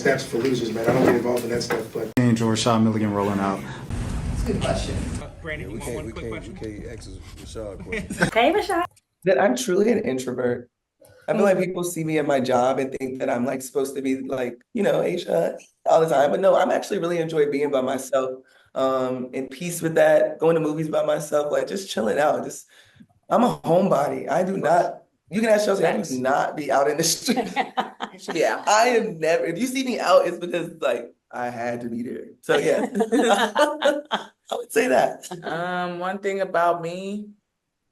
that's for losers, man. I don't get involved in that stuff. But Angel Rashad Milligan rolling out. That's a good question. Brandon, Yeah, you want one quick question? we can't ask Rashad questions. Hey, Rashad. That I'm truly an introvert. I feel like people see me at my job and think that I'm like supposed to be like, Asia all the time. But no, I'm actually really enjoy being by myself, in peace with that, going to movies by myself, like just chilling out. I'm a homebody. I do not, you can ask Chelsea, I do not be out in the street. Yeah. I am never, if you see me out, it's because like I had to be there. So yeah, I would say that. One thing about me,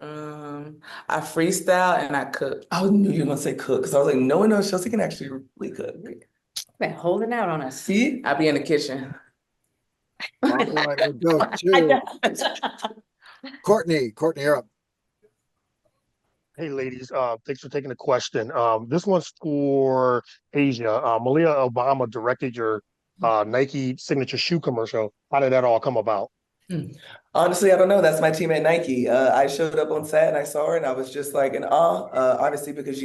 I freestyle and I cook. I knew you were gonna say cook because I was like, no one knows Chelsea can actually really cook. Been holding out on us. See? I be in the kitchen. All right, we'll go to Courtney. Courtney, you're up. Hey, ladies. Thanks for taking the question. This one's for Asia. Malia Obama directed your Nike signature shoe commercial. How did that all come about? Honestly, I don't know. That's my team at Nike. I showed up on set and I saw her and I was just like in awe. Honestly, because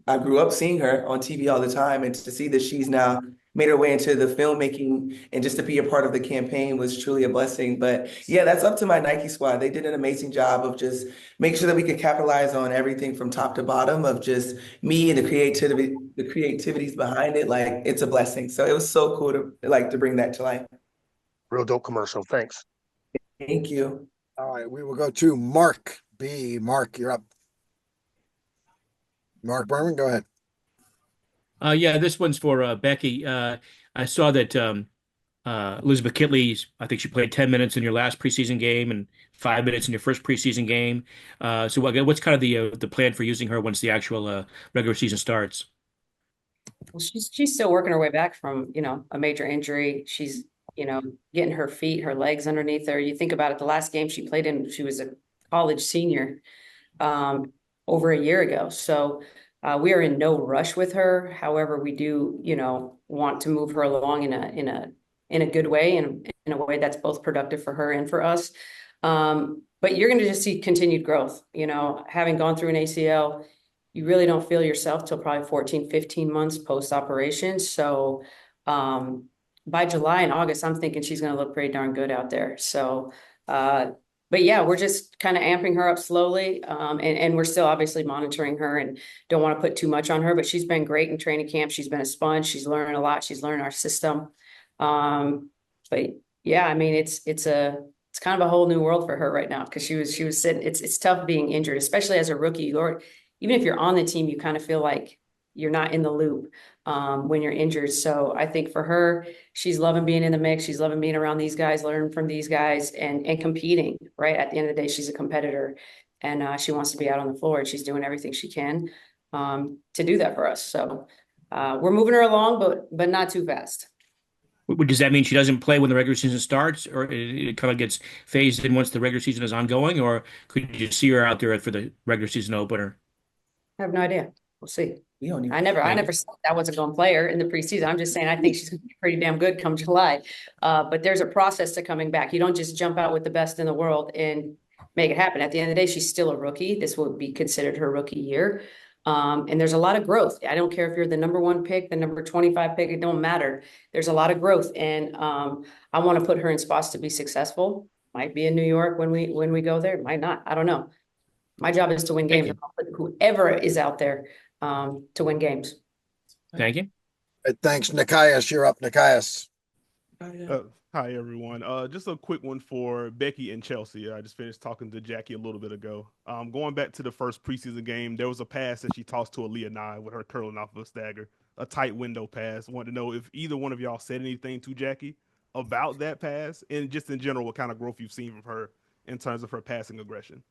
I grew up seeing her on TV all the time, and to see that she's now made her way into the filmmaking and just to be a part of the campaign was truly a blessing. But yeah, that's up to my Nike squad. They did an amazing job of just making sure that we could capitalize on everything from top to bottom of just me and the creativities behind it. Like it's a blessing. So it was so cool to bring that to life. Real dope commercial. Thanks. Thank you. All right, we will go to Mark B. Mark, you're up. Mark Berman, go ahead. Yeah, this one's for Becky. I saw that Elizabeth Kitley, I think she played 10 minutes in your last preseason game and 5 minutes in your first preseason game. So what's kind of the plan for using her once the actual regular season starts? Well, she's still working her way back from, a major injury. She's, getting her feet, her legs underneath her. You think about it, the last game she played in, she was a college senior over a year ago. So we are in no rush with her. However, we do, want to move her along in a good way and in a way that's both productive for her and for us. But you're going to just see continued growth. Having gone through an ACL, you really don't feel yourself till probably 14, 15 months post-operation. So by July and August, I'm thinking she's going to look pretty darn good out there. So, but yeah, we're just kind of amping her up slowly. And we're still obviously monitoring her and don't want to put too much on her, but she's been great in training camp. She's been a sponge. She's learning a lot. She's learning our system. But yeah, I mean, it's kind of a whole new world for her right now because she was sitting, it's tough being injured, especially as a rookie, or even if you're on the team, you kind of feel like you're not in the loop when you're injured. So I think for her, she's loving being in the mix. She's loving being around these guys, learning from these guys and competing, right? At the end of the day, she's a competitor and she wants to be out on the floor and she's doing everything she can to do that for us. So we're moving her along, but not too fast. Does that mean she doesn't play when the regular season starts, or it kind of gets phased in once the regular season is ongoing, or could you see her out there for the regular season opener? I have no idea. We'll see. I never said I wasn't going to play her in the preseason. I'm just saying I think she's going to be pretty damn good come July. But there's a process to coming back. You don't just jump out with the best in the world and make it happen. At the end of the day, she's still a rookie. This will be considered her rookie year. And there's a lot of growth. I don't care if you're the number 1 pick, the number 25 pick, it don't matter. There's a lot of growth. And I want to put her in spots to be successful. Might be in New York when we go there. Might not. I don't know. My job is to win games. Whoever is out there to win games. Thank you. Thanks, Nikias. You're up, Nikias. Hi, everyone. Just a quick one for Becky and Chelsea. I just finished talking to Jackie a little bit ago. Going back to the first preseason game, there was a pass that she tossed to Aaliyah Nye with her curling off of a stagger, a tight window pass. Wanted to know if either one of y'all said anything to Jackie about that pass and just in general, what kind of growth you've seen from her in terms of her passing aggression.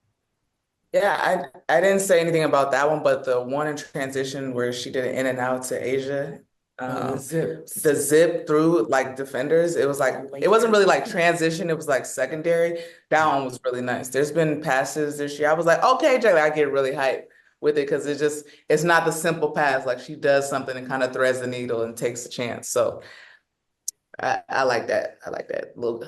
Yeah, I didn't say anything about that one, but the one in transition where she did an in and out to Asia, the zip through like defenders, it was like, it wasn't really like transition, it was like secondary. That one was really nice. There's been passes this year. I was like, okay, Jackie, I get really hyped with it because it's not the simple pass. Like she does something and kind of threads the needle and takes a chance. So I like that. I like that little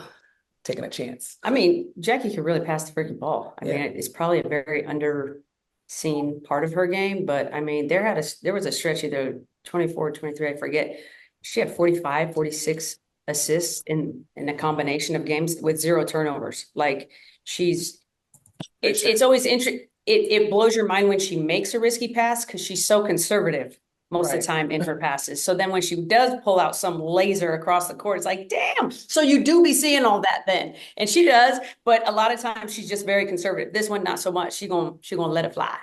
taking a chance. I mean, Jackie can really pass the freaking ball. I mean, it's probably a very underseen part of her game, but I mean, there was a stretch either 24, 23, I forget, she had 45, 46 assists in a combination of games with 0 turnovers. Like it's always interesting. It blows your mind when she makes a risky pass because she's so conservative most of Right. the time in her passes. So then when she does pull out some laser across the court, it's like, damn. So you do be seeing all that then. And she does, but a lot of times she's just very conservative. This one, not so much. She gonna let it fly.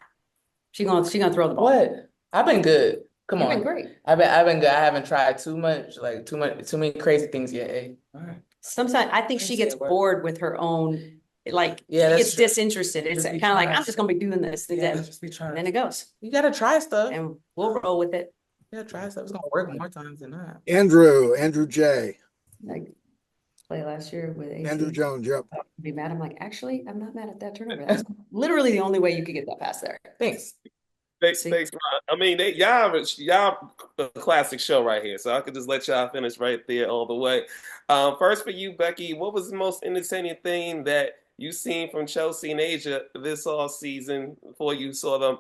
She gonna throw the ball. What? I've been good. Come You've on. been great. I've been good. I haven't tried too many crazy things yet. Eh? All right. Sometimes I think she gets bored with her own, like Yeah, she that's gets true. disinterested. It's Just be kind of like, trying. I'm just gonna be doing this. Yeah, And just be trying. then it goes. You gotta try stuff. And we'll roll with it. Yeah, try stuff. It's gonna work more times than not. Andrew J. Like play last year with AC. Andrew Jones, yep. Be mad. I'm like, actually, I'm not mad at that turnover. That's literally the only way you could get that pass there. Thanks. See? Thanks, Ron. I mean, y'all a classic show right here, so I could just let y'all finish right there all the way. First for you, Becky, what was the most entertaining thing that you seen from Chelsea and Asia this off season before you saw them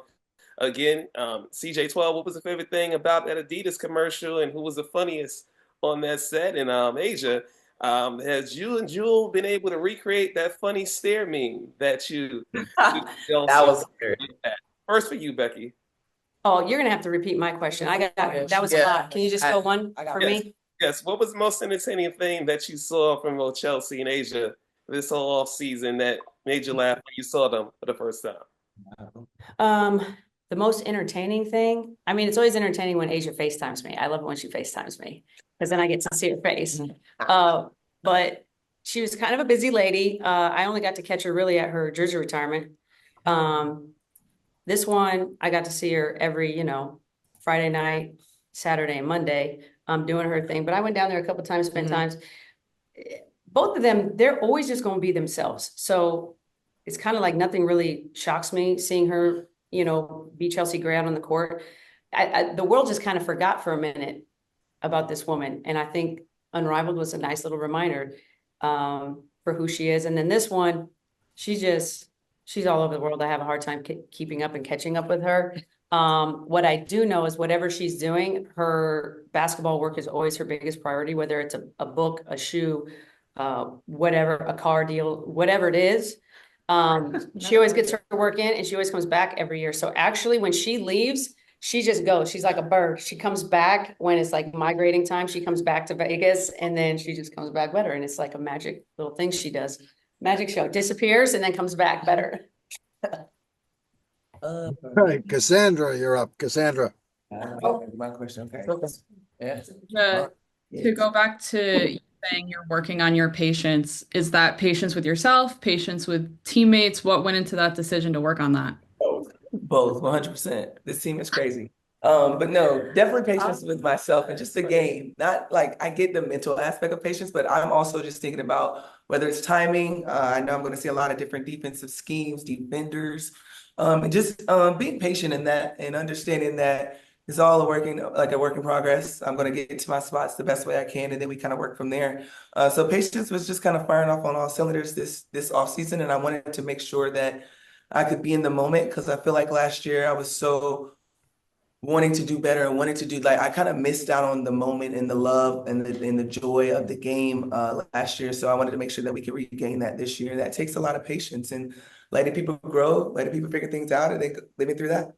again? CJ12, what was the favorite thing about that Adidas commercial, and who was the funniest on that set? And Asia, has you and Jewel been able to recreate that funny stare meme that you? That was weird. First for you, Becky. Oh, you're gonna have to repeat my question. I got that was a lot. Can you just go one for me? Yes. What was the most entertaining thing that you saw from both Chelsea and Asia this whole off season that made you laugh when you saw them for the first time? The most entertaining thing. I mean, it's always entertaining when Asia FaceTimes me. I love it when she FaceTimes me because then I get to see her face. But she was kind of a busy lady. I only got to catch her really at her jersey retirement. This one, I got to see her every, Friday night, Saturday, and Monday, doing her thing. But I went down there a couple times, spent times. Both of them, they're always just going to be themselves. So it's kind of like nothing really shocks me seeing her, be Chelsea Gray out on the court. The world just kind of forgot for a minute about this woman. And I think Unrivaled was a nice little reminder for who she is. And then this one, she's all over the world. I have a hard time keeping up and catching up with her. What I do know is whatever she's doing, her basketball work is always her biggest priority, whether it's a book, a shoe, whatever, a car deal, whatever it is. She always gets her work in and she always comes back every year. So actually when she leaves, she just goes. She's like a bird. She comes back when it's like migrating time. She comes back to Vegas and then she just comes back better. And it's like a magic little thing she does. Magic show, disappears and then comes back better. All right, Cassandra, you're up. Cassandra. My question. Okay. Yeah. To go back to you saying you're working on your patience, is that patience with yourself, patience with teammates? What went into that decision to work on that? Both, 100%. This team is crazy. But no, definitely patience with myself and just the game. Not like I get the mental aspect of patience, but I'm also just thinking about whether it's timing. I know I'm going to see a lot of different defensive schemes, defenders, and just being patient in that and understanding that it's all a work in progress. I'm going to get to my spots the best way I can, and then we kind of work from there. So patience was just kind of firing off on all cylinders this off season, and I wanted to make sure that I could be in the moment because I feel like last year I was so wanting to do better and wanting to do I kind of missed out on the moment and the love and the joy of the game last year. So I wanted to make sure that we could regain that this year. That takes a lot of patience and letting people grow, letting people figure things out, and then living through that.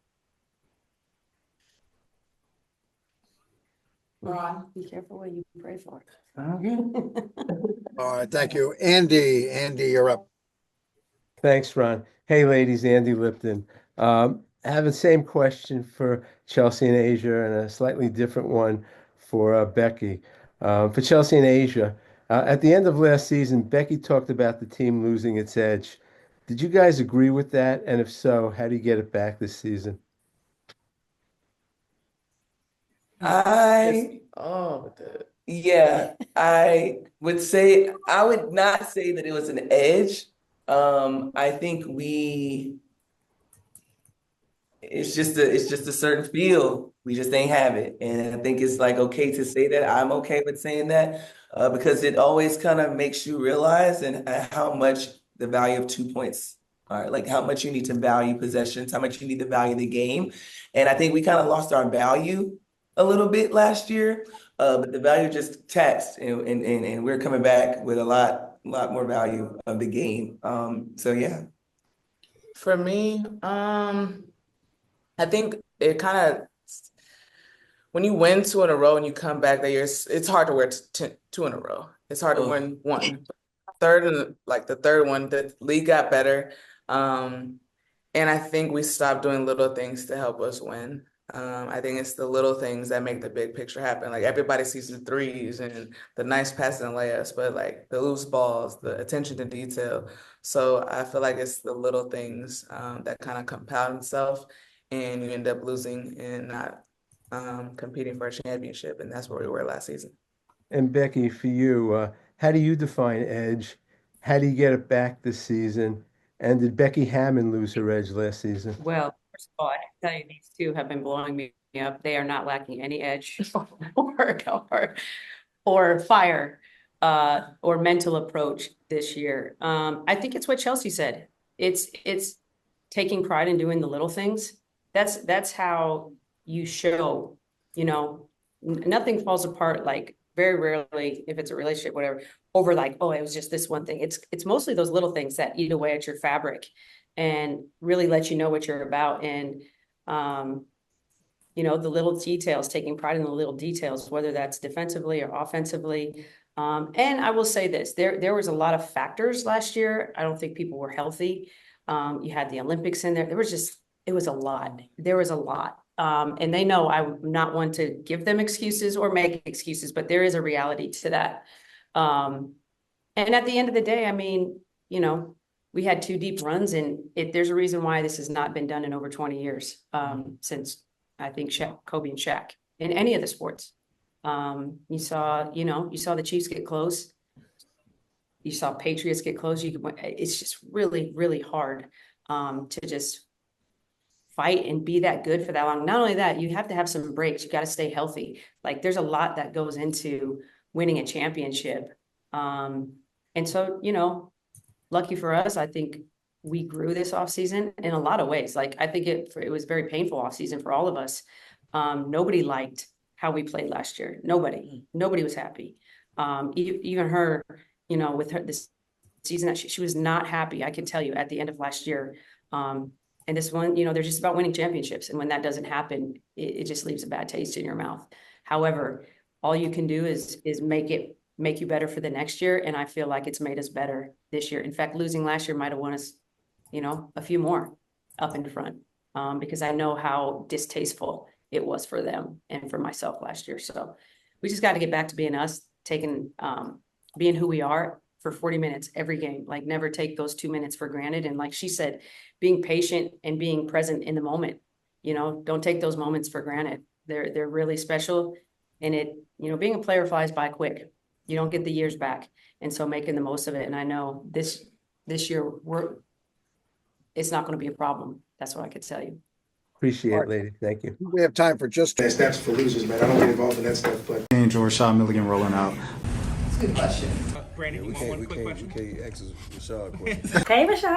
Ron, be careful what you pray for. All right, thank you. Andy, you're up. Thanks, Ron. Hey, ladies, Andy Lipton. I have the same question for Chelsea and Asia and a slightly different one for Becky. For Chelsea and Asia, at the end of last season, Becky talked about the team losing its edge. Did you guys agree with that? And if so, how do you get it back this season? I would not say that it was an edge. I think it's just a certain feel. We just ain't have it. And I think it's like okay to say that. I'm okay with saying that because it always kind of makes you realize and how much the value of 2 points are, like how much you need to value possessions, how much you need to value the game. And I think we kind of lost our value a little bit last year, but the value just taxed, and we're coming back with a lot more value of the game. So yeah. For me, I think it kind of, when you win two in a row and you come back that year, it's hard to wear two in a row. It's hard to win one. The third one, the league got better. And I think we stopped doing little things to help us win. I think it's the little things that make the big picture happen. Like everybody sees the threes and the nice passes and layups, but like the loose balls, the attention to detail. So I feel like it's the little things that kind of compound itself, and you end up losing and not competing for a championship. And that's where we were last season. And Becky, for you, how do you define edge? How do you get it back this season? And did Becky Hammon lose her edge last season? Well, first of all, I can tell you these two have been blowing me up. They are not lacking any edge or fire or mental approach this year. I think it's what Chelsea said. It's taking pride in doing the little things. That's how you show, nothing falls apart, like very rarely, if it's a relationship, whatever, over like, oh, it was just this one thing. It's mostly those little things that eat away at your fabric and really let you know what you're about. And the little details, taking pride in the little details, whether that's defensively or offensively. And I will say this, there was a lot of factors last year. I don't think people were healthy. You had the Olympics in there. It was a lot. There was a lot. And they know I would not want to give them excuses or make excuses, but there is a reality to that. And at the end of the day, I mean, we had 2 deep runs, and there's a reason why this has not been done in over 20 years, since I think Kobe and Shaq in any of the sports. You saw the Chiefs get close. You saw Patriots get close. It's just really, really hard to just fight and be that good for that long. Not only that, you have to have some breaks. You got to stay healthy. Like there's a lot that goes into winning a championship. And so, lucky for us, I think we grew this offseason in a lot of ways. Like I think it was very painful offseason for all of us. Nobody liked how we played last year. Nobody was happy. Even her, with her this season, that she was not happy. I can tell you at the end of last year. And this one, they're just about winning championships. And when that doesn't happen, it just leaves a bad taste in your mouth. However, all you can do is make you better for the next year. And I feel like it's made us better this year. In fact, losing last year might have won us, a few more up in front, because I know how distasteful it was for them and for myself last year. So we just got to get back to being us, being who we are for 40 minutes every game. Like never take those 2 minutes for granted. And like she said, being patient and being present in the moment. Don't take those moments for granted. They're really special. And being a player flies by quick. You don't get the years back. And so making the most of it. And I know this year it's not going to be a problem. That's what I could tell you. Appreciate it, lady. Thank you. We have time for just That's for losers, man. I don't get involved in that stuff, but Angel Rashad Milligan rolling out. That's a good question. Brandon, We can't ask Rashad a question. Hey, Rashad.